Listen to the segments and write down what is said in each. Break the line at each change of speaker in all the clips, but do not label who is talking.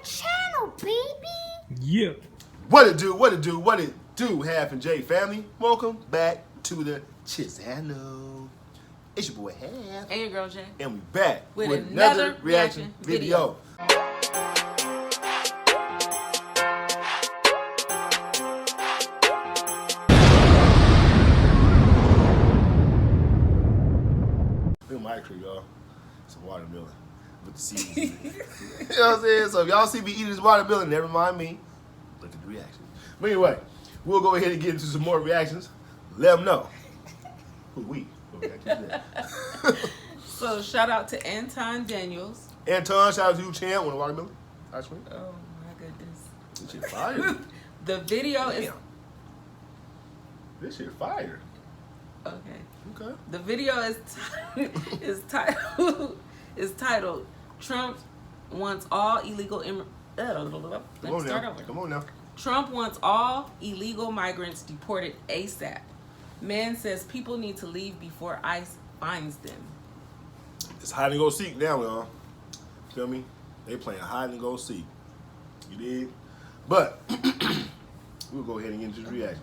channel, baby.
Yeah.
What it do, Half and J family. Welcome back to the channel. It's your boy Half.
And your girl Jay.
And we back
with another reaction video.
Look at my tree, y'all. It's a watermelon with the seeds in it. You know what I'm saying? So if y'all see me eating this watermelon, never mind me. Look at the reaction. But anyway, we'll go ahead and get into some more reactions. Let them know who we react to.
So shout out to Anton Daniels.
Anton, shout out to you, Chan. Want a watermelon? Ice cream?
Oh my goodness.
This shit fire.
The video is
Damn. This shit fire.
okay.
Okay.
The video is titled Trump wants all illegal
Come on now.
Trump wants all illegal migrants deported ASAP. Man says people need to leave before ICE finds them.
It's hide and go seek now, y'all. Feel me? They playing hide and go seek. You dig? But we'll go ahead and get into the reaction.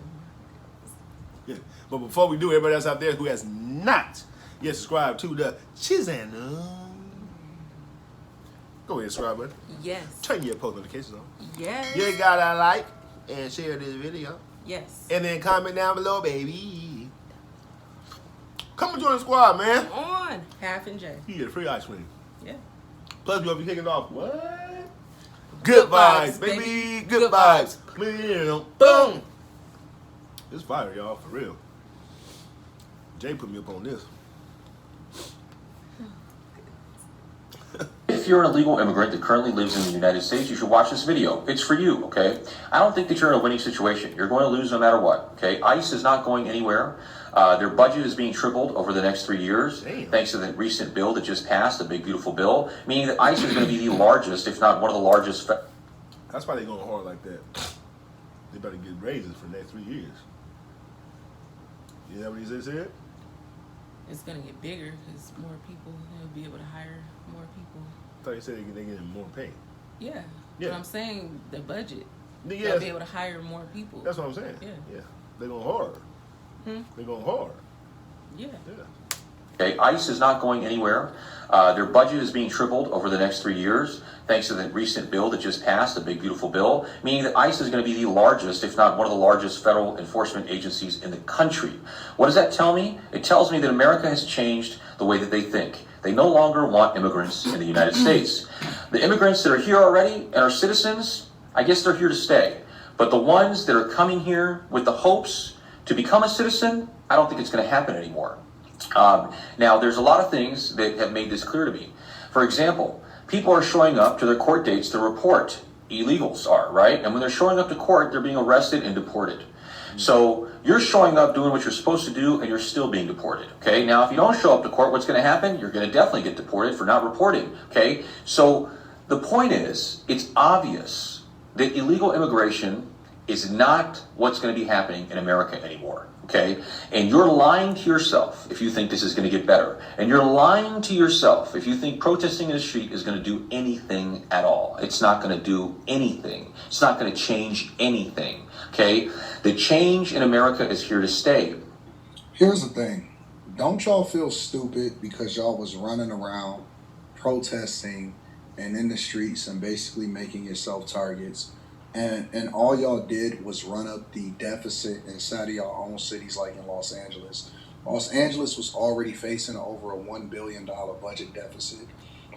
Yeah. But before we do, everybody else out there who has not yet subscribed to the channel, go ahead and subscribe button.
Yes.
Turn your post notifications on.
Yes.
You gotta like and share this video.
Yes.
And then comment down below, baby. Come and join the squad, man.
On Half and J.
You get a free ice cream.
Yeah.
Plus, we'll be kicking off. What? Good vibes, baby. Good vibes. Boom. It's fire, y'all, for real. Jay put me up on this.
If you're an illegal immigrant that currently lives in the United States, you should watch this video. It's for you, okay? I don't think that you're in a winning situation. You're going to lose no matter what, okay? ICE is not going anywhere. Their budget is being tripled over the next 3 years, thanks to the recent bill that just passed, the big, beautiful bill, meaning that ICE is going to be the largest, if not one of the largest.
That's why they're going hard like that. They better get raises for the next 3 years. You know what he said?
It's going to get bigger because more people will be able to hire more people.
I thought you said they're getting more pay.
Yeah.
Yeah.
But I'm saying the budget.
Yeah.
They'll be able to hire more people.
That's what I'm saying.
Yeah.
They're going hard. They're going hard.
Yeah.
Okay, ICE is not going anywhere. Their budget is being tripled over the next 3 years, thanks to the recent bill that just passed, the big, beautiful bill, meaning that ICE is going to be the largest, if not one of the largest federal enforcement agencies in the country. What does that tell me? It tells me that America has changed the way that they think. They no longer want immigrants in the United States. The immigrants that are here already and are citizens, I guess they're here to stay. But the ones that are coming here with the hopes to become a citizen, I don't think it's going to happen anymore. Now, there's a lot of things that have made this clear to me. For example, people are showing up to their court dates to report. Illegals are, right? And when they're showing up to court, they're being arrested and deported. So you're showing up doing what you're supposed to do, and you're still being deported, okay? Now, if you don't show up to court, what's going to happen? You're going to definitely get deported for not reporting, okay? So the point is, it's obvious that illegal immigration is not what's going to be happening in America anymore, okay? And you're lying to yourself if you think this is going to get better. And you're lying to yourself if you think protesting in the street is going to do anything at all. It's not going to do anything. It's not going to change anything, okay? The change in America is here to stay.
Here's the thing. Don't y'all feel stupid because y'all was running around protesting and in the streets and basically making yourself targets, and all y'all did was run up the deficit inside of y'all own cities, like in Los Angeles. Los Angeles was already facing over a $1 billion budget deficit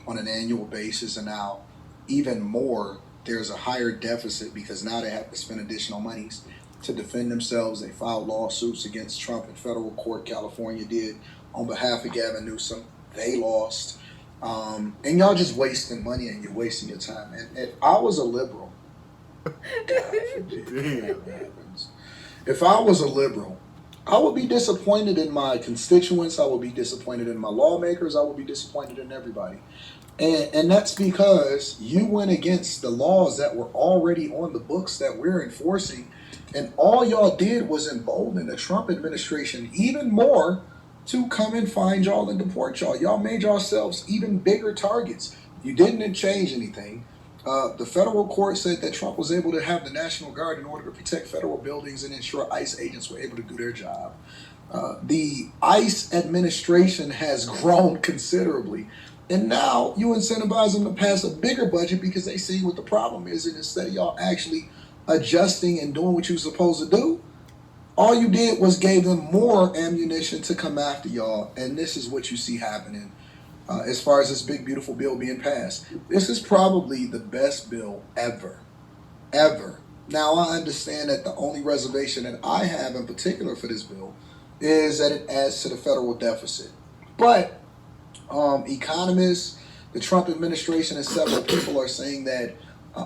on an annual basis, and now even more, there's a higher deficit because now they have to spend additional monies to defend themselves. They filed lawsuits against Trump in federal court. California did on behalf of Gavin Newsom. They lost. And y'all just wasting money and you're wasting your time. And if I was a liberal, if I was a liberal, I would be disappointed in my constituents. I would be disappointed in my lawmakers. I would be disappointed in everybody. And that's because you went against the laws that were already on the books that we're enforcing. And all y'all did was embolden the Trump administration even more to come and find y'all and deport y'all. Y'all made yourselves even bigger targets. You didn't change anything. The federal court said that Trump was able to have the National Guard in order to protect federal buildings and ensure ICE agents were able to do their job. The ICE administration has grown considerably. And now you incentivize them to pass a bigger budget because they see what the problem is. And instead of y'all actually adjusting and doing what you're supposed to do, all you did was gave them more ammunition to come after y'all. And this is what you see happening as far as this big, beautiful bill being passed. This is probably the best bill ever. Ever. Now, I understand that the only reservation that I have in particular for this bill is that it adds to the federal deficit. But economists, the Trump administration, and several people are saying that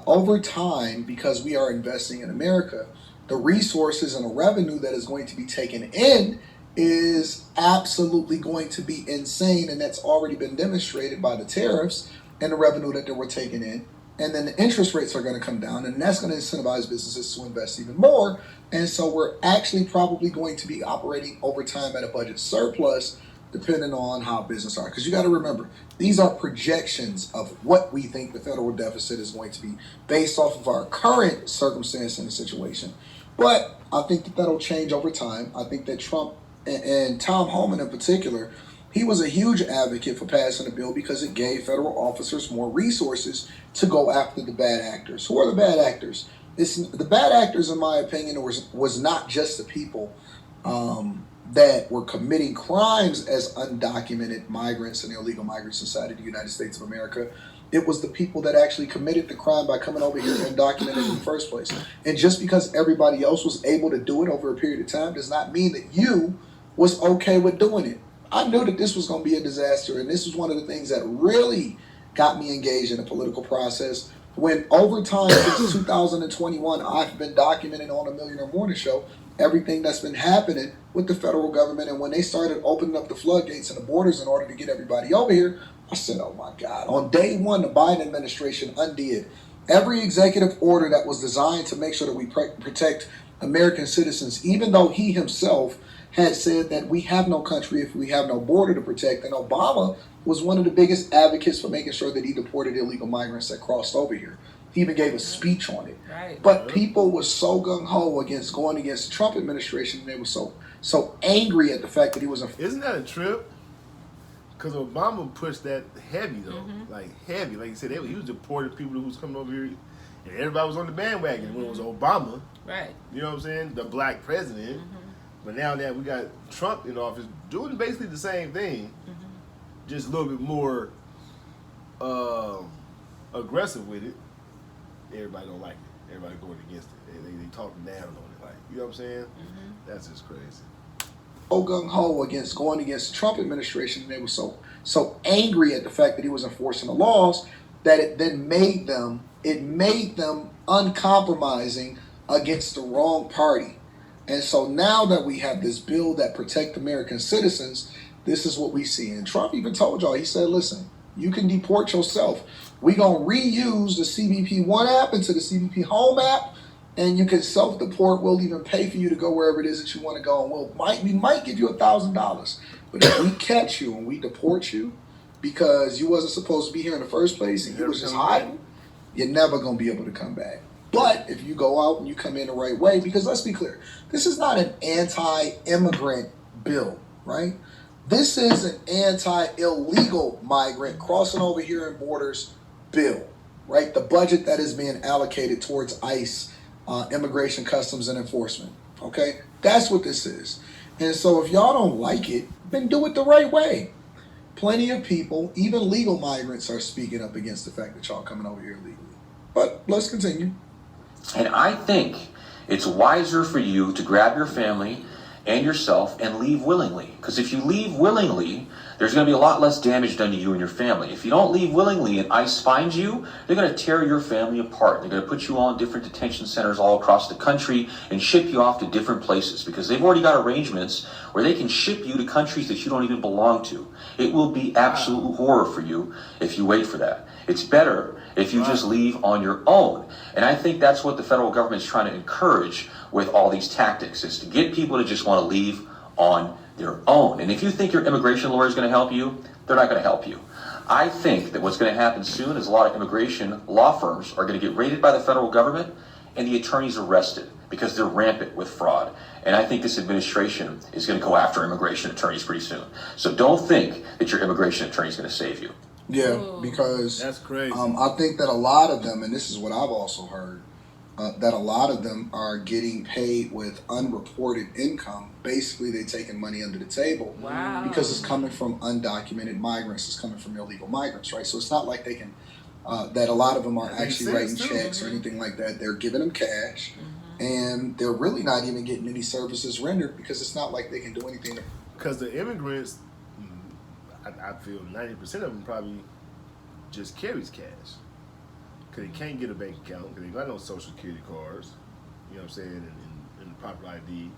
over time, because we are investing in America, the resources and the revenue that is going to be taken in is absolutely going to be insane, and that's already been demonstrated by the tariffs and the revenue that they were taking in. And then the interest rates are going to come down, and that's going to incentivize businesses to invest even more. And so we're actually probably going to be operating over time at a budget surplus, depending on how business are. Because you got to remember, these are projections of what we think the federal deficit is going to be based off of our current circumstance and the situation. But I think that that'll change over time. I think that Trump and Tom Homan in particular, he was a huge advocate for passing the bill because it gave federal officers more resources to go after the bad actors. Who are the bad actors? The bad actors, in my opinion, was not just the people that were committing crimes as undocumented migrants and illegal migrants inside of the United States of America. It was the people that actually committed the crime by coming over here and documenting in the first place. And just because everybody else was able to do it over a period of time does not mean that you was okay with doing it. I knew that this was going to be a disaster, and this was one of the things that really got me engaged in the political process. When over time, since 2021, I've been documenting on a Millionaire Morning Show everything that's been happening with the federal government. And when they started opening up the floodgates and the borders in order to get everybody over here, I said, oh my God. On day one, the Biden administration undid every executive order that was designed to make sure that we protect American citizens, even though he himself had said that we have no country if we have no border to protect. And Obama was one of the biggest advocates for making sure that he deported illegal migrants that crossed over here. He even gave a speech on it.
Right.
But people were so gung-ho against going against the Trump administration, and they were so angry at the fact that he was
Isn't that a trip? Because Obama pushed that heavy, though. Like, heavy. Like you said, he was deporting people who was coming over here, and everybody was on the bandwagon when it was Obama.
Right.
You know what I'm saying? The black president. But now that we got Trump in office doing basically the same thing, just a little bit more aggressive with it, everybody don't like it. Everybody going against it. They talking down on it. Like, you know what I'm saying? That's just crazy.
so gung-ho against going against the Trump administration, and they were so angry at the fact that he was enforcing the laws that it then made them uncompromising against the wrong party. And so now that we have this bill that protect American citizens, this is what we see. And Trump even told y'all, he said, listen, you can deport yourself. We're going to reuse the CBP One app into the CBP Home app, and you can self-deport. We'll even pay for you to go wherever it is that you want to go, and we might give you $1,000. But if we catch you and we deport you because you wasn't supposed to be here in the first place and you was just hiding, you're never going to be able to come back. But if you go out and you come in the right way, because let's be clear, this is not an anti-immigrant bill, right? This is an anti-illegal migrant crossing over here in borders bill, right? The budget that is being allocated towards ICE, Immigration, Customs, and Enforcement, okay? That's what this is. And so if y'all don't like it, then do it the right way. Plenty of people, even legal migrants, are speaking up against the fact that y'all coming over here illegally. But let's continue.
And I think it's wiser for you to grab your family and yourself and leave willingly. Because if you leave willingly, there's going to be a lot less damage done to you and your family. If you don't leave willingly and ICE finds you, they're going to tear your family apart. They're going to put you all in different detention centers all across the country and ship you off to different places because they've already got arrangements where they can ship you to countries that you don't even belong to. It will be absolute horror for you if you wait for that. It's better if you just leave on your own. And I think that's what the federal government is trying to encourage with all these tactics, is to get people to just want to leave on their own. And if you think your immigration lawyer is going to help you, they're not going to help you. I think that what's going to happen soon is a lot of immigration law firms are going to get raided by the federal government and the attorneys arrested because they're rampant with fraud. And I think this administration is going to go after immigration attorneys pretty soon. So don't think that your immigration attorney is going to save you.
Yeah, because
That's crazy.
I think that a lot of them, and this is what I've also heard, that a lot of them are getting paid with unreported income. Basically, they're taking money under the table because it's coming from undocumented migrants. It's coming from illegal migrants, right? So it's not like they can, that a lot of them are actually writing checks or anything like that. They're giving them cash, and they're really not even getting any services rendered because it's not like they can do anything.
Because the immigrants, I feel 90% of them probably just carries cash. Because they can't get a bank account, because they got no social security cards, you know what I'm saying, and proper ID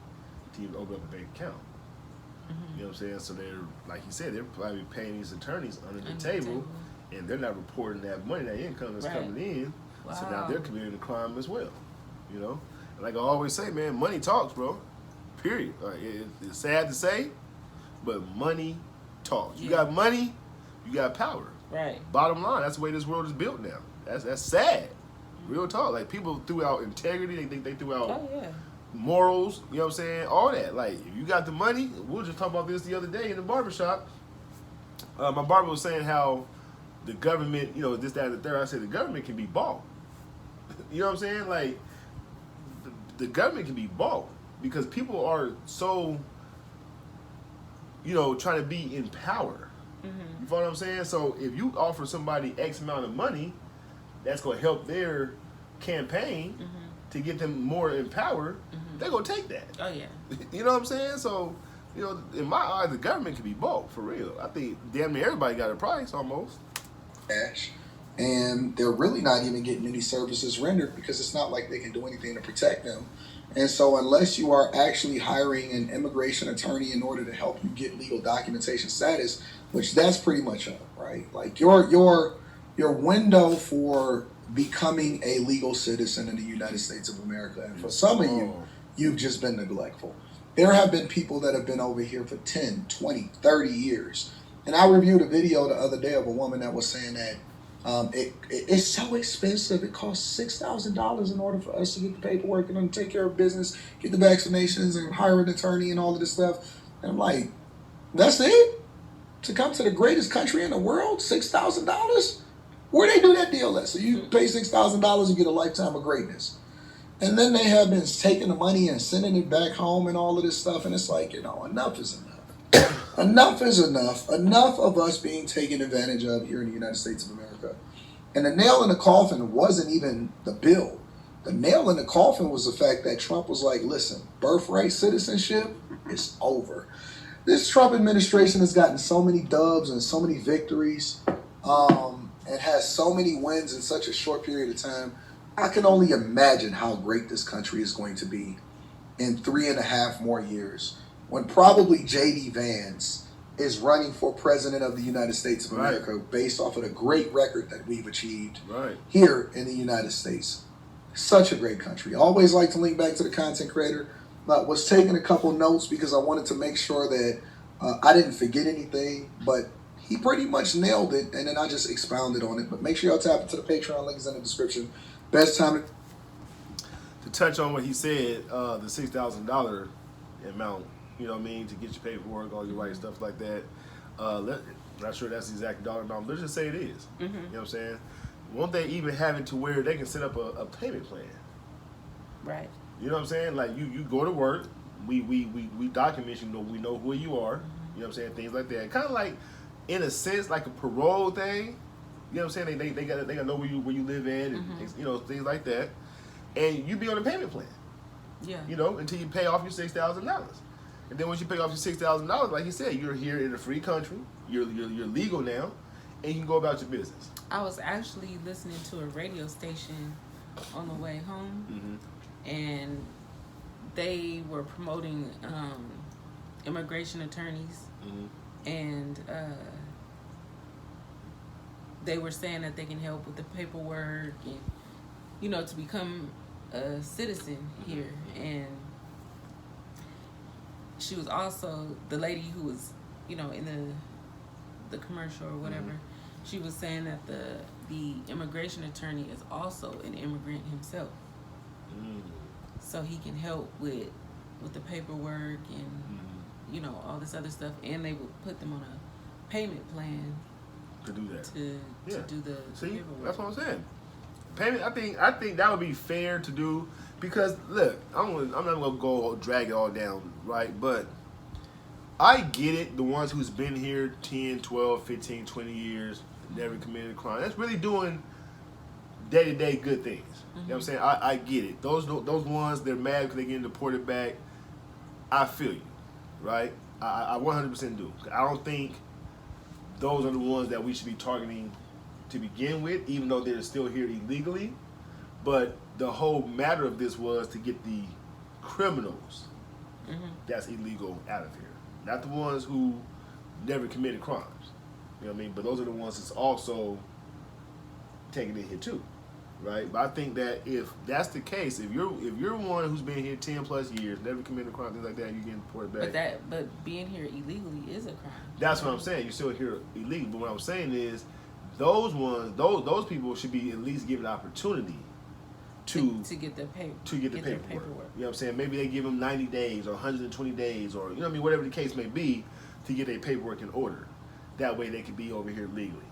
to even open up a bank account. You know what I'm saying? So they're, like you said, they're probably paying these attorneys under the table, and they're not reporting that money, that income that's coming in. So now they're committing a crime as well, you know? And like I always say, man, money talks, bro. Period. It's sad to say, but money talks. You got money, you got power.
Right.
Bottom line, that's the way this world is built now. That's sad. Real talk. Like, people threw out integrity, they threw out morals, you know what I'm saying? All that. Like, if you got the money, we were just talking about this the other day in the barbershop. My barber was saying how the government, you know, this, that, and the third. I said the government can be bought. You know what I'm saying? Like, the government can be bought because people are so, you know, trying to be in power. You follow what I'm saying? So if you offer somebody X amount of money, that's going to help their campaign to get them more in power, they're going to take that.
Oh, yeah.
You know what I'm saying? So, you know, in my eyes, the government can be bought, for real. I think damn near everybody got a price, almost.
Cash. And they're really not even getting any services rendered because it's not like they can do anything to protect them. And so unless you are actually hiring an immigration attorney in order to help you get legal documentation status, which that's pretty much up, right? Like your window for becoming a legal citizen in the United States of America, and for some of you, you've just been neglectful. There have been people that have been over here for 10, 20, 30 years. And I reviewed a video the other day of a woman that was saying that it's so expensive. It costs $6,000 in order for us to get the paperwork and take care of business, get the vaccinations, and hire an attorney and all of this stuff. And I'm like, that's it? To come to the greatest country in the world? $6,000? Where they do that deal at? So you pay $6,000 and get a lifetime of greatness. And then they have been taking the money and sending it back home and all of this stuff. And it's like, you know, enough is enough. Enough is enough. Enough of us being taken advantage of here in the United States of America. And the nail in the coffin wasn't even the bill. The nail in the coffin was the fact that Trump was like, listen, birthright citizenship is over. This Trump administration has gotten so many dubs and so many victories and has so many wins in such a short period of time. I can only imagine how great this country is going to be in 3.5 more years, when probably J.D. Vance is running for president of the United States of America based off of the great record that we've achieved here in the United States. Such a great country. I always like to link back to the content creator. Was taking a couple notes because I wanted to make sure that I didn't forget anything, but he pretty much nailed it, and then I just expounded on it. But make sure y'all tap into the Patreon, link is in the description. Best time
to touch on what he said, the $6,000 amount, you know what I mean, to get your paperwork, all your right stuff like that. Not sure that's the exact dollar amount, but let's just say it is. You know what I'm saying? Won't they even have it to where they can set up a payment plan?
Right.
You know what I'm saying? Like, you go to work, we document you, we know who you are, you know what I'm saying? Things like that. Kind of like, in a sense, like a parole thing. You know what I'm saying? They gotta know where you live in, and things, you know, things like that. And you be on a payment plan. Yeah. You know, until you pay off your $6,000. And then once you pay off your $6,000, like you said, you're here in a free country. You're legal now, and you can go about your business.
I was actually listening to a radio station on the way home, and they were promoting immigration attorneys, and they were saying that they can help with the paperwork and, you know, to become a citizen here. And she was also the lady who was, you know, in the commercial or whatever. she was saying that the immigration attorney is also an immigrant himself, so he can help with the paperwork and you know, all this other stuff, and they would put them on a payment plan
to do that.
To do the paperwork.
That's what I'm saying. Payment. I think that would be fair to do, because look, I'm not gonna go drag it all down, right? But I get it. The ones who's been here 10, 12, 15, 20 years, never committed a crime. That's really doing day-to-day good things. You know what I'm saying? I get it. Those ones, they're mad because they're getting deported back. I feel you, right? I 100% do. I don't think those are the ones that we should be targeting to begin with, even though they're still here illegally. But the whole matter of this was to get the criminals that's illegal out of here, not the ones who never committed crimes. You know what I mean? But those are the ones that's also taking it here too, right? But I think that if that's the case, if you're one who's been here 10 plus years, never committed a crime, things like that, you're getting deported back.
But being here illegally is a crime.
That's what I'm saying. You're still here illegally. But what I'm saying is, those ones, those people should be at least given an opportunity to get the paperwork. You know what I'm saying? Maybe they give them 90 days or 120 days, or you know what I mean, whatever the case may be, to get their paperwork in order. That way they could be over here legally.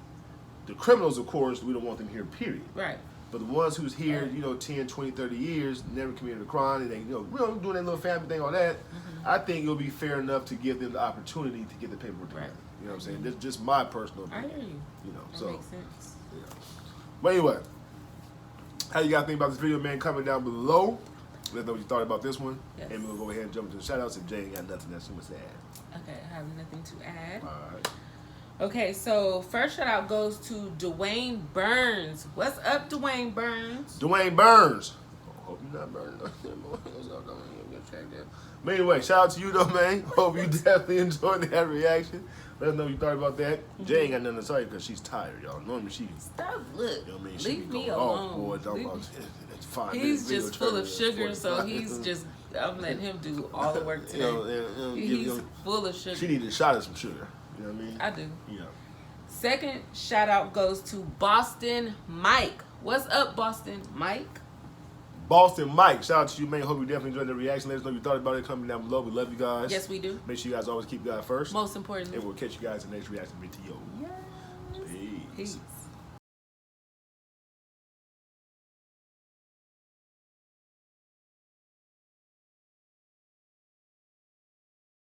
The criminals, of course, we don't want them here, period.
Right.
But the ones who's here, you know, 10, 20, 30 years, never committed a crime, and they, you know, doing that little family thing, all that, I think it'll be fair enough to give them the opportunity to get the paperwork together. Right. You know what I'm saying? That's just my personal opinion.
I hear you.
You know,
that makes sense.
Yeah. But anyway, how you guys think about this video, man? Comment down below. Let us know what you thought about this one. Yes. And we'll go ahead and jump into the shout-outs if Jay ain't got nothing else to add.
Okay, I have nothing to add.
All right.
Okay, so first shout out goes to Dwayne Burns. What's up, Dwayne Burns?
Dwayne Burns. Hope you're not burning. But anyway, shout out to you though, man. Hope you definitely enjoyed that reaction. Let us know what you thought about that. Jay ain't got nothing to say because she's tired, y'all. Normally she
stop. Look,
you know what I mean?
leave me alone.
Boy, it's fine.
He's just full of sugar, so he's just. I'm letting him do all the work today. He's full of sugar.
She needed a shot of some sugar. You know what I mean?
I do.
Yeah.
Second shout out goes to Boston Mike. What's up, Boston Mike?
Boston Mike, shout out to you, man. Hope you definitely enjoyed the reaction. Let us know what you thought about it. Comment down below. We love you guys.
Yes, we do.
Make sure you guys always keep God first.
Most importantly.
And we'll catch you guys in the next reaction video.
Yes.
Peace.
Peace.